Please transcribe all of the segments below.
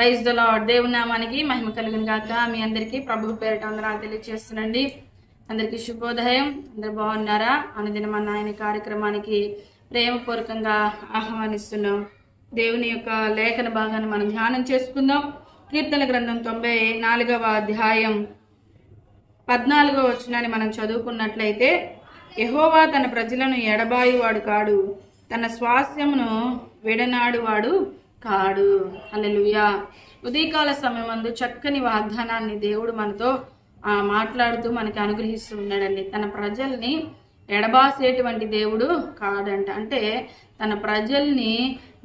Praise the lord. దేవుని నామానికి మహిమ కలుగును గాక. మీ అందరికీ ప్రభు పేరిట వందనాలు తెలియజేస్తున్నాండి. అందరికీ శుభోదయం. అందరు బాగున్నారా? అనుదినం అన్న ఆయన కార్యక్రమానికి ప్రేమపూర్వకంగా ఆహ్వానిస్తున్నాం. దేవుని యొక్క లేఖన భాగాన్ని మనం ధ్యానం చేసుకుందాం. కీర్తన గ్రంథం 94వ అధ్యాయం 14వ వచనాన్ని మనం చదువుకున్నట్లయితే, యెహోవా తన ప్రజలను ఎడబాయువాడు కాడు, తన స్వాస్థ్యమును విడనాడువాడు కాడు. హల్లెలూయా. ఉదయకాల సమయమందు చక్కని వాగ్దానాన్ని దేవుడు మనతో మాట్లాడుతూ మనకి అనుగ్రహిస్తూ ఉన్నాడండి. తన ప్రజల్ని ఎడబాసేటువంటి దేవుడు కాదంట. అంటే తన ప్రజల్ని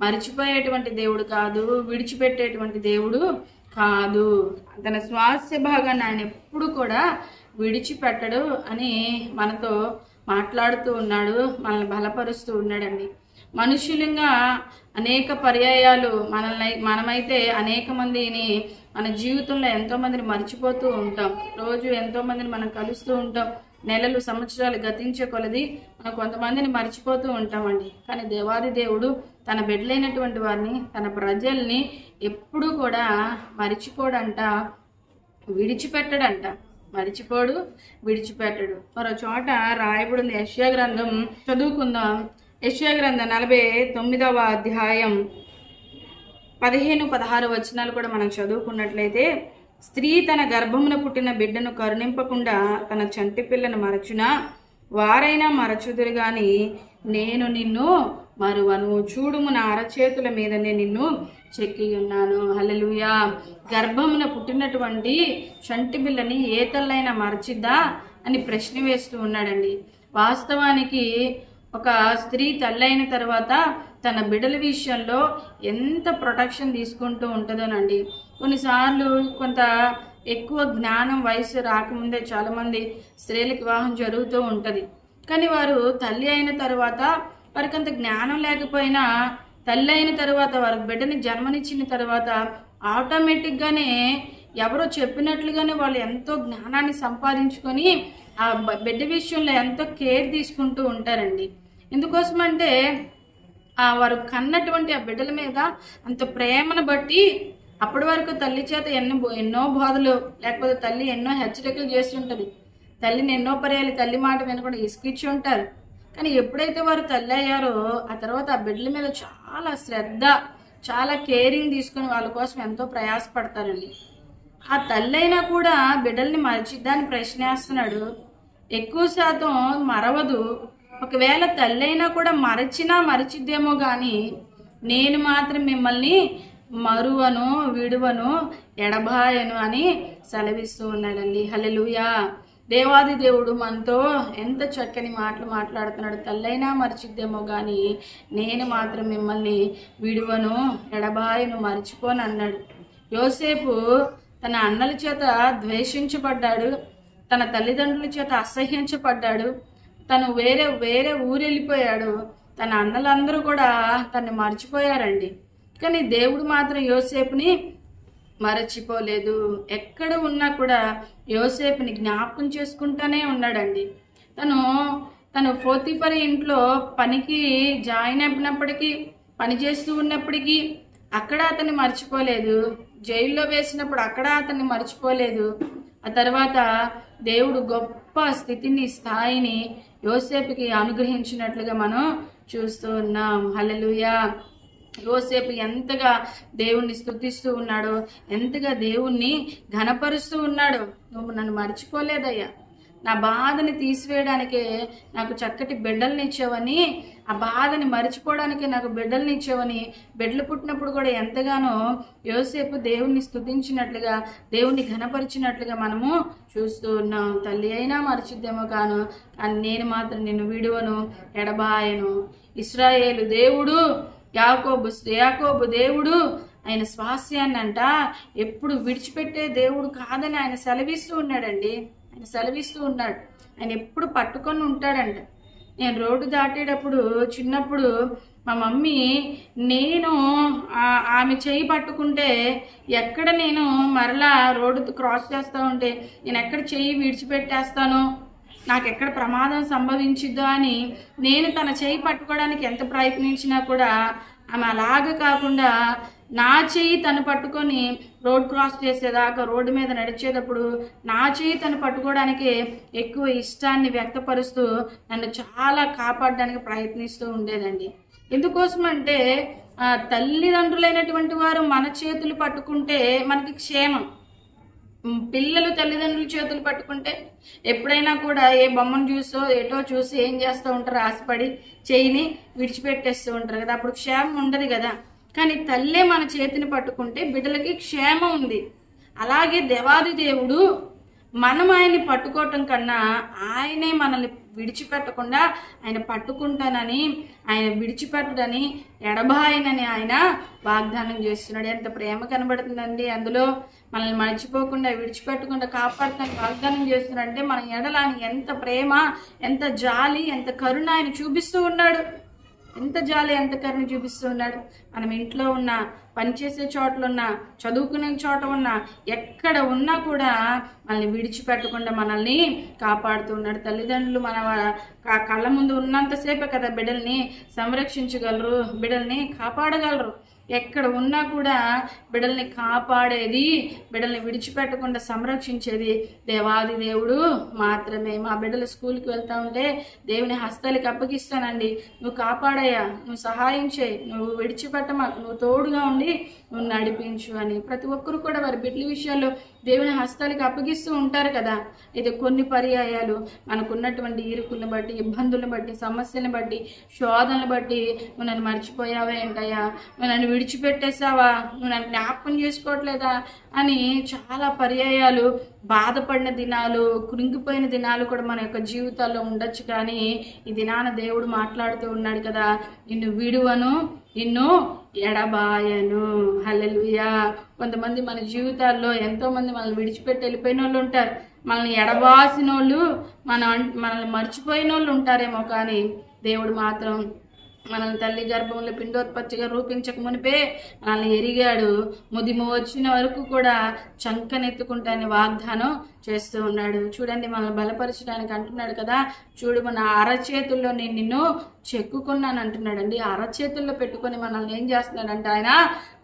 మరిచిపోయేటువంటి దేవుడు కాదు, విడిచిపెట్టేటువంటి దేవుడు కాదు. తన స్వాస్థ్య భాగాన్ని ఆయన ఎప్పుడు కూడా విడిచిపెట్టడు అని మనతో మాట్లాడుతూ ఉన్నాడు, మనల్ని బలపరుస్తూ ఉన్నాడండి. మనుషులంగా అనేక పర్యాయాలు మనమైతే అనేక మందిని మన జీవితంలో ఎంతో మందిని మర్చిపోతూ ఉంటాం. రోజు ఎంతో మందిని మనం కలుస్తూ ఉంటాం. నెలలు సంవత్సరాలు గతించే కొలది మనం కొంతమందిని మర్చిపోతూ ఉంటామండి. కానీ దేవాది దేవుడు తన బిడ్డలైనటువంటి వారిని, తన ప్రజల్ని ఎప్పుడూ కూడా మరిచిపోడంట, విడిచిపెట్టడంట. మరిచిపోడు, విడిచిపెట్టడు. మరో చోట రాయబడింది. యెషయా గ్రంథం చదువుకుందాం. యెషయా గ్రంథం 49వ అధ్యాయం 15-16 వచనాలు కూడా మనం చదువుకున్నట్లయితే, స్త్రీ తన గర్భమున పుట్టిన బిడ్డను కరుణింపకుండా తన చంటి పిల్లను మరచునా, వారైనా మరచుదురు గాని నేను నిన్ను మరువను. చూడుము, నా అరచేతుల మీదనే నిన్ను చెక్కి ఉన్నాను. హల్లెలూయా. గర్భమున పుట్టినటువంటి చంటి పిల్లని ఏ తల్లైనా మరచిద్దా అని ప్రశ్న వేస్తూ ఉన్నాడండి. వాస్తవానికి ఒక స్త్రీ తల్లైన తర్వాత తన బిడ్డల విషయంలో ఎంత ప్రొటెక్షన్ తీసుకుంటూ ఉంటుందోనండి. కొన్నిసార్లు కొంత ఎక్కువ జ్ఞానం వయసు రాకముందే చాలామంది స్త్రీలకు వివాహం జరుగుతూ ఉంటుంది. కానీ వారు తల్లి అయిన తర్వాత వారికి అంత జ్ఞానం లేకపోయినా, తల్లి అయిన తర్వాత వారికి బిడ్డని జన్మనిచ్చిన తర్వాత ఆటోమేటిక్గానే ఎవరో చెప్పినట్లుగానే వాళ్ళు ఎంతో జ్ఞానాన్ని సంపాదించుకొని ఆ బిడ్డ విషయంలో ఎంతో కేర్ తీసుకుంటూ ఉంటారండి. ఎందుకోసమంటే వారు కన్నటువంటి ఆ బిడ్డల మీద అంత ప్రేమను బట్టి అప్పటి వరకు తల్లి చేత ఎన్నో బోధలు, లేకపోతే తల్లి ఎన్నో హెచ్చరికలు చేసి ఉంటుంది. తల్లిని ఎన్నో పర్యాలు తల్లి మాట వినకుండా ఇసుకిచ్చి ఉంటారు. కానీ ఎప్పుడైతే వారు తల్లి అయ్యారో ఆ తర్వాత ఆ బిడ్డల మీద చాలా శ్రద్ధ, చాలా కేరింగ్ తీసుకుని వాళ్ళ కోసం ఎంతో ప్రయాసపడతారండి. ఆ తల్లి అయినా కూడా బిడ్డల్ని మరిచిద్దాన్ని ప్రశ్నేస్తున్నాడు. ఎక్కువ శాతం మరవదు. ఒకవేళ తల్లి అయినా కూడా మరచిద్దేమో కానీ నేను మాత్రం మిమ్మల్ని మరువను, విడువను, ఎడబాయను అని సెలవిస్తూ ఉన్నాడండి. హల్లెలూయా. దేవాది దేవుడు మనతో ఎంత చక్కని మాటలు మాట్లాడుతున్నాడు. తల్లైనా మరిచిద్దేమో కానీ నేను మాత్రం మిమ్మల్ని విడువను, ఎడబాయను, మర్చిపోను అన్నాడు. యోసేపు తన అన్నల చేత ద్వేషించబడ్డాడు, తన తల్లిదండ్రుల చేత అసహ్యించబడ్డాడు, తను వేరే ఊరు వెళ్ళిపోయాడు. తన అన్నలందరూ కూడా తన్ని మర్చిపోయారండి. కానీ దేవుడు మాత్రం యోసేపుని మరచిపోలేదు. ఎక్కడ ఉన్నా కూడా యోసేపుని జ్ఞాపకం చేసుకుంటూనే ఉన్నాడండి. తను పోతీఫరు ఇంట్లో పనికి జాయిన్ అయినప్పటికీ, పని చేస్తూ ఉన్నప్పటికీ అక్కడ అతన్ని మర్చిపోలేదు. జైల్లో వేసినప్పుడు అక్కడ అతన్ని మర్చిపోలేదు. ఆ తర్వాత దేవుడు గొప్ప స్థితిని, స్థాయిని యోసేపుకి అనుగ్రహించినట్లుగా మనం చూస్తూ ఉన్నాం. హల్లెలూయా. యోసేపు ఎంతగా దేవుణ్ణి స్తుతిస్తూ ఉన్నాడో, ఎంతగా దేవుణ్ణి ఘనపరుస్తూ ఉన్నాడో. నువ్వు నన్ను మర్చిపోలేదయ్యా, నా బాధని తీసివేయడానికే నాకు చక్కటి బిడ్డల్ని ఇచ్చావని, ఆ బాధని మర్చిపోవడానికే నాకు బిడ్డల్ని ఇచ్చావని, బిడ్డలు పుట్టినప్పుడు కూడా ఎంతగానో యోసేపు దేవుణ్ణి స్తుతించినట్లుగా, దేవుణ్ణి ఘనపరిచినట్లుగా మనము చూస్తూ ఉన్నాం. తల్లి అయినా మర్చిద్దేమో కానీ నేను మాత్రం నిన్ను విడువను, ఎడబాయను. ఇశ్రాయేలు దేవుడు, యాకోబు దేవుడు ఆయన స్వాస్యాన్ని అంట ఎప్పుడు విడిచిపెట్టే దేవుడు కాదని ఆయన సెలవిస్తూ ఉన్నాడండి. ఆయన సెలవిస్తూ ఉన్నాడు. ఆయన ఎప్పుడు పట్టుకొని ఉంటాడంట. నేను రోడ్డు దాటేటప్పుడు చిన్నప్పుడు మా మమ్మీ నేను ఆమె చేయి పట్టుకుంటే ఎక్కడ నేను మరలా రోడ్డు క్రాస్ చేస్తూ ఉంటే నేను ఎక్కడ చెయ్యి విడిచిపెట్టేస్తానో, నాకు ఎక్కడ ప్రమాదం సంభవించిద్దో అని నేను తన చేయి పట్టుకోవడానికి ఎంత ప్రయత్నించినా కూడా ఆమె అలాగ కాకుండా నా చెయ్యి తను పట్టుకొని రోడ్ క్రాస్ చేసేదాకా రోడ్డు మీద నడిచేటప్పుడు నా చెయ్యి తను పట్టుకోవడానికి ఎక్కువ ఇష్టాన్ని వ్యక్తపరుస్తూ నన్ను చాలా కాపాడడానికి ప్రయత్నిస్తూ ఉండేదండి. ఎందుకోసం అంటే తల్లిదండ్రులైనటువంటి వారు మన చేతులు పట్టుకుంటే మనకి క్షేమం. పిల్లలు తల్లిదండ్రుల చేతులు పట్టుకుంటే ఎప్పుడైనా కూడా ఏ బొమ్మను చూసో ఏటో చూసి ఏం చేస్తూ ఉంటారు, ఆశపడి చెయ్యిని విడిచిపెట్టేస్తూ ఉంటారు కదా, అప్పుడు క్షేమం ఉండదు కదా. కానీ తల్లే మన చేతిని పట్టుకుంటే బిడ్డలకి క్షేమం ఉంది. అలాగే దేవాది దేవుడు మనం ఆయన్ని పట్టుకోవటం కన్నా ఆయనే మనల్ని విడిచిపెట్టకుండా ఆయన పట్టుకుంటానని, ఆయన విడిచిపెట్టడని, ఎడబాయనని ఆయన వాగ్దానం చేస్తున్నాడు. ఎంత ప్రేమ కనబడుతుందండి అందులో. మనల్ని మర్చిపోకుండా విడిచిపెట్టకుండా కాపాడుతాను వాగ్దానం చేస్తున్నాడు. అంటే మన ఎడల ఆయన ఎంత ప్రేమ, ఎంత జాలి, ఎంత కరుణ ఆయన చూపిస్తూ ఉన్నాడు. ఎంత జాలి, ఎంత కరుణ చూపిస్తూ ఉన్నాడు. మనం ఇంట్లో ఉన్నా, పనిచేసే చోట్ల ఉన్నా, చదువుకునే చోట ఉన్నా, ఎక్కడ ఉన్నా కూడా మనల్ని విడిచిపెట్టకుండా మనల్ని కాపాడుతూ ఉన్నాడు. తల్లిదండ్రులు మన కళ్ళ ముందు ఉన్నంతసేపే కదా బిడ్డల్ని సంరక్షించగలరు, బిడ్డల్ని కాపాడగలరు. ఎక్కడ ఉన్నా కూడా బిడ్డల్ని కాపాడేది, బిడ్డల్ని విడిచిపెట్టకుండా సంరక్షించేది దేవాది దేవుడు మాత్రమే. మా బిడ్డలు స్కూల్కి వెళ్తా ఉంటే దేవుని హస్తాలకి అప్పగిస్తానండి, నువ్వు కాపాడయ్యా, నువ్వు సహాయం చేయి, నువ్వు విడిచిపెట్టమాకు, నువ్వు తోడుగా ఉండి నువ్వు నడిపించు అని ప్రతి ఒక్కరు కూడా వారి బిడ్డల విషయాల్లో దేవుని హస్తాలకి అప్పగిస్తూ ఉంటారు కదా. అయితే కొన్ని పర్యాయాలు మనకున్నటువంటి ఇరుకులను బట్టి, ఇబ్బందులను బట్టి, సమస్యలను బట్టి, శోధనలు బట్టి నువ్వు నన్ను మర్చిపోయావా ఏంటయ్యా, నువ్వు నన్ను విడిచిపెట్టేసావా, నువ్వు నన్ను జ్ఞాపకం చేసుకోవట్లేదా అని చాలా పర్యాయాలు బాధపడిన దినాలు, కృంగిపోయిన దినాలు కూడా మన యొక్క జీవితాల్లో ఉండొచ్చు. కానీ ఈ దినాన దేవుడు మాట్లాడుతూ ఉన్నాడు కదా, నిన్ను విడువను, నిన్ను ఎడబాయను. హల్లెలూయా. కొంతమంది మన జీవితాల్లో ఎంతో మంది మనల్ని విడిచిపెట్టి వెళ్ళిపోయిన వాళ్ళు ఉంటారు, మనల్ని ఎడబాసిన వాళ్ళు, మనల్ని మర్చిపోయిన వాళ్ళు ఉంటారేమో. కానీ దేవుడు మాత్రం మనల్ని తల్లి గర్భంలో పిండోత్పత్తిగా రూపించక మునిపే మనల్ని ఎరిగాడు. ముదిమ వచ్చిన వరకు కూడా చంకనెత్తుకుంటాని వాగ్దానం చేస్తూ ఉన్నాడు. చూడండి, మనల్ని బలపరచడానికి అంటున్నాడు కదా, చూడు మన అరచేతుల్లో నేను నిన్ను చెక్కుకున్నాను అంటున్నాడండి. అరచేతుల్లో పెట్టుకొని మనల్ని ఏం చేస్తున్నాడంట, ఆయన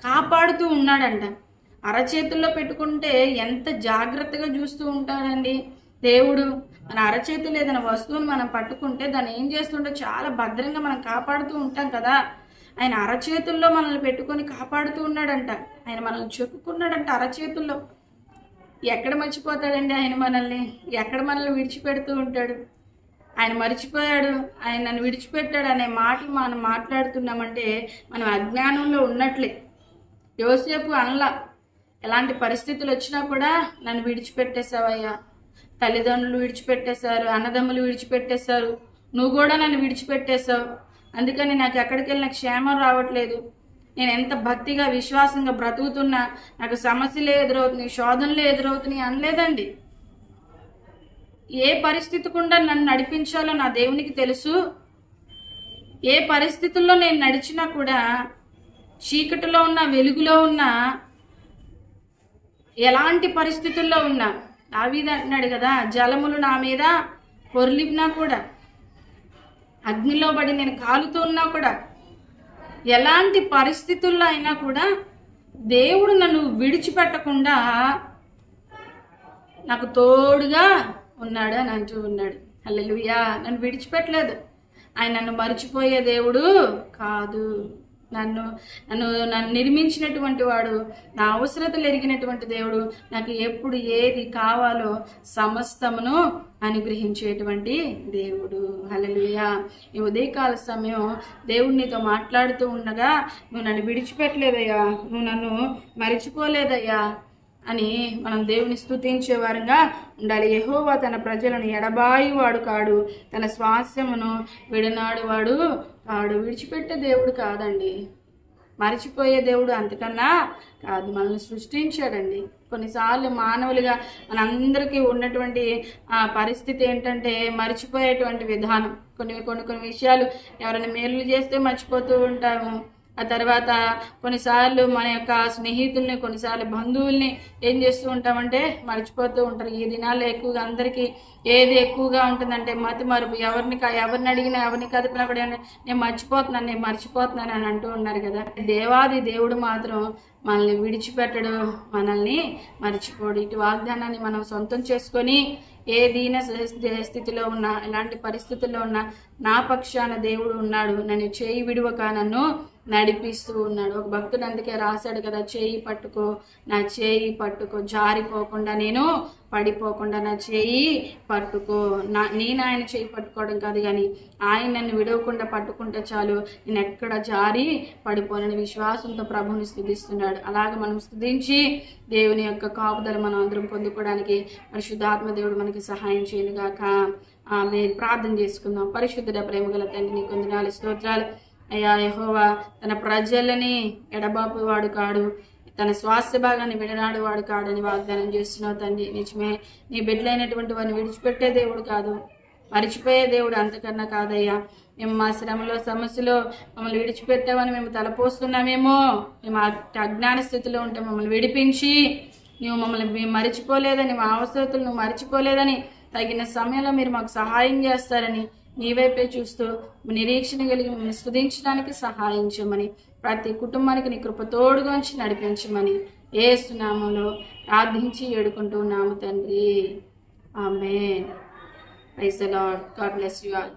కాపాడుతూ ఉన్నాడంట. అరచేతుల్లో పెట్టుకుంటే ఎంత జాగ్రత్తగా చూస్తూ ఉంటాడండి దేవుడు. మన అరచేతులు ఏదైనా వస్తువుని మనం పట్టుకుంటే దాన్ని ఏం చేస్తుంటే చాలా భద్రంగా మనం కాపాడుతూ ఉంటాం కదా. ఆయన అరచేతుల్లో మనల్ని పెట్టుకొని కాపాడుతూ ఉన్నాడంట. ఆయన మనల్ని చెక్కుకున్నాడంట అరచేతుల్లో. ఎక్కడ మర్చిపోతాడండి ఆయన మనల్ని, ఎక్కడ మనల్ని విడిచిపెడుతూ ఉంటాడు. ఆయన మర్చిపోయాడు, ఆయన నన్ను విడిచిపెట్టాడు అనే మాటలు మనం మాట్లాడుతున్నామంటే మనం అజ్ఞానంలో ఉన్నట్లే. యోసేపు అనలా, ఎలాంటి పరిస్థితులు వచ్చినా కూడా నన్ను విడిచిపెట్టేశావయ్యా, తల్లిదండ్రులు విడిచిపెట్టేశారు, అన్నదమ్ములు విడిచిపెట్టేశారు, నువ్వు కూడా నన్ను విడిచిపెట్టేశావు, అందుకని నాకు ఎక్కడికి వెళ్ళిన క్షేమం రావట్లేదు, నేను ఎంత భక్తిగా విశ్వాసంగా బ్రతుకుతున్నా నాకు సమస్యలే ఎదురవుతున్నాయి, శోధనలే ఎదురవుతున్నాయి అనలేదండి. ఏ పరిస్థితి కూడా నన్ను నడిపించాలో నా దేవునికి తెలుసు. ఏ పరిస్థితుల్లో నేను నడిచినా కూడా, చీకటిలో ఉన్నా, వెలుగులో ఉన్నా, ఎలాంటి పరిస్థితుల్లో ఉన్నా, దావీదు అంటున్నాడు కదా, జలములు నా మీద పొర్లినా కూడా, అగ్నిలో పడి నేను కాలుతూ ఉన్నా కూడా, ఎలాంటి పరిస్థితుల్లో అయినా కూడా దేవుడు నన్ను విడిచిపెట్టకుండా నాకు తోడుగా ఉన్నాడు అని అంటూ ఉన్నాడు. హల్లెలూయా. నన్ను విడిచిపెట్టలేదు. ఆయన నన్ను మర్చిపోయే దేవుడు కాదు. నన్ను నిర్మించినటువంటి వాడు, నా అవసరతలు ఎరిగినటువంటి దేవుడు, నాకు ఎప్పుడు ఏది కావాలో సమస్తమును అనుగ్రహించేటువంటి దేవుడు. హల్లెలూయా. ఈ ఉదయకాల సమయం దేవుడు నీతో మాట్లాడుతూ ఉండగా, నువ్వు నన్ను విడిచిపెట్టలేదయ్యా, నువ్వు నన్ను మరిచిపోలేదయ్యా అని మనం దేవుని స్తుతించే వారంగా ఉండాలి. యెహోవా తన ప్రజలను ఎడబాయివాడు కాడు, తన స్వాస్యమును విడనాడు వాడు కాడు. విడిచిపెట్టే దేవుడు కాదండి, మరిచిపోయే దేవుడు అంతకన్నా కాదు. మనల్ని సృష్టించాడండి. కొన్నిసార్లు మానవులుగా మనందరికీ ఉన్నటువంటి పరిస్థితి ఏంటంటే మరిచిపోయేటువంటి విధానం. కొన్ని విషయాలు ఎవరైనా మేలు చేస్తే మర్చిపోతూ ఉంటాము, ఆ తర్వాత కొన్నిసార్లు మన యొక్క స్నేహితుల్ని, కొన్నిసార్లు బంధువుల్ని ఏం చేస్తూ ఉంటామంటే మర్చిపోతూ ఉంటారు. ఈ దినాల్లో ఎక్కువగా అందరికీ ఏది ఎక్కువగా ఉంటుందంటే మతి మరుపు. ఎవరిని అడిగినా, ఎవరిని కదిపినా కూడా నేను మర్చిపోతున్నాను అని అంటూ ఉన్నారు కదా. దేవాది దేవుడు మాత్రం మనల్ని విడిచిపెట్టడు, మనల్ని మర్చిపోడు. ఇటు వాగ్దానాన్ని మనం సొంతం చేసుకొని ఏ దీన స్థితిలో ఉన్నా, ఎలాంటి పరిస్థితుల్లో ఉన్నా నా పక్షాన దేవుడు ఉన్నాడు, నన్ను చేయి విడువక నన్ను నడిపిస్తూ ఉన్నాడు. ఒక భక్తుడు అందుకే రాశాడు కదా, చేయి పట్టుకో, నా చేయి పట్టుకో, జారిపోకుండా, నేను పడిపోకుండా నా చేయి పట్టుకో. నేను ఆయన చేయి పట్టుకోవడం కాదు, కానీ ఆయన నన్ను విడవకుండా పట్టుకుంటే చాలు, నేను ఎక్కడ జారి పడిపోనని విశ్వాసంతో ప్రభువుని స్తుతిస్తున్నాడు. అలాగే మనం స్తుతించి దేవుని యొక్క కాపుదల మనం అందరం పొందుకోవడానికి పరిశుద్ధాత్మ దేవుడు మనకి సహాయం చేయనుగాక. ఆమేన్. ప్రార్థన చేసుకుందాం. పరిశుద్ధుడ ప్రేమగల తండ్రి, నీకు వందనాలు, స్తోత్రాలు. అయ్యా, యెహోవా తన ప్రజలని ఎడబాపువాడు కాడు, తన స్వాస్థ్య భాగాన్ని విడనాడు వాడు కాడని వాగ్దానం చేస్తున్నావు తండ్రి. నిజమే, నీ బిడ్డలైనటువంటి వారిని విడిచిపెట్టే దేవుడు కాదు, మరిచిపోయే దేవుడు అంతకన్నా కాదయ్యా. మేము మా శ్రమలో, సమస్యలో మమ్మల్ని విడిచిపెట్టామని మేము తలపోస్తున్నామేమో, మేము అజ్ఞాన స్థితిలో ఉంటే మమ్మల్ని విడిపించి, నువ్వు మమ్మల్ని మరిచిపోలేదని, మా అవసరతలు నువ్వు మరిచిపోలేదని, తగిన సమయంలో మీరు మాకు సహాయం చేస్తారని నీ వైపే చూస్తూ నిరీక్షణ కలిగి మిమ్మల్ని స్తుతించడానికి సహాయం చేయమని, ప్రతి కుటుంబానికి నీ కృప తోడుగా ఉంచి నడిపించమని యేసు నామములో ప్రార్థించి వేడుకుంటూ ఉన్నాము తండ్రి. ఆమేన్. Praise the lord. God bless you all.